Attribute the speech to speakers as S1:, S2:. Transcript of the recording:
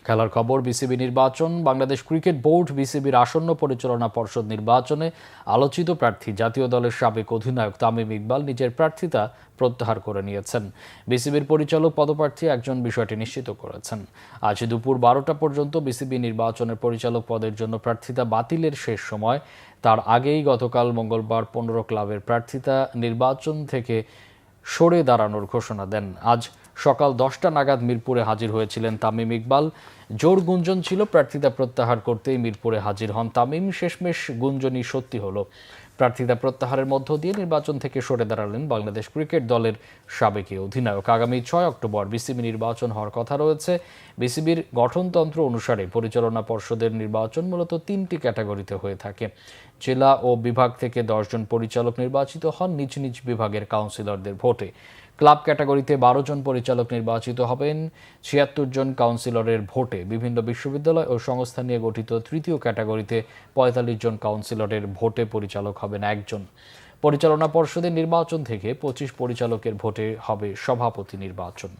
S1: খেলার খবর। বিসিবি নির্বাচন। বাংলাদেশ ক্রিকেট বোর্ড বিসিবির আসন্ন পরিচালনা পর্ষদ নির্বাচনে আলোচিত প্রার্থী জাতীয় দলের সাবেক অধিনায়ক তামিম ইকবাল নিজের প্রার্থিতা প্রত্যাহার করে নিয়েছেন। বিসিবির পরিচালক পদপ্রার্থী একজন বিষয়টি নিশ্চিত করেছেন। আজ দুপুর 12টা পর্যন্ত বিসিবি নির্বাচনের পরিচালক পদের জন্য প্রার্থিতা বাতিলের শেষ সময়। তার আগেই গতকাল মঙ্গলবার 15 ক্লাবের প্রার্থিতা নির্বাচন থেকে সরে দাঁড়ানোর ঘোষণা দেন। আজ সকাল 10টা নাগাদ মিরপুরে হাজির হয়েছিলেন তামিম ইকবাল। জোর গুঞ্জন ছিল প্রার্থিতা প্রত্যাহার করতেই মিরপুরে হাজির হন তামিম। শেষমেশ গুঞ্জনই সত্যি হলো। প্রার্থিতা প্রত্যাহারের মধ্য দিয়ে নির্বাচন থেকে সরে দাঁড়ালেন বাংলাদেশ ক্রিকেট দলের সাবেক অধিনায়ক। আগামী 6 অক্টোবর বিসিবি নির্বাচন হওয়ার কথা রয়েছে। বিসিবির গঠনতন্ত্র অনুসারে পরিচালনা পর্ষদের নির্বাচন মূলত 3টি ক্যাটাগরিতে হয়ে থাকে। জেলা ও বিভাগ থেকে 10 জন পরিচালক নির্বাচিত হন নিজ নিজ বিভাগের কাউন্সিলরদের ভোটে। ক্লাব ক্যাটাগরিতে 12 জন পরিচালক নির্বাচিত হবেন 76 জন কাউন্সিলরের ভোটে। বিভিন্ন বিশ্ববিদ্যালয় ও সংস্থা নিয়ে গঠিত তৃতীয় ক্যাটাগরিতে 45 জন কাউন্সিলরের ভোটে পরিচালক হবেন একজন। পরিচালনা পর্ষদের নির্বাচন থেকে 25 পরিচালকের ভোটে হবে সভাপতি নির্বাচন।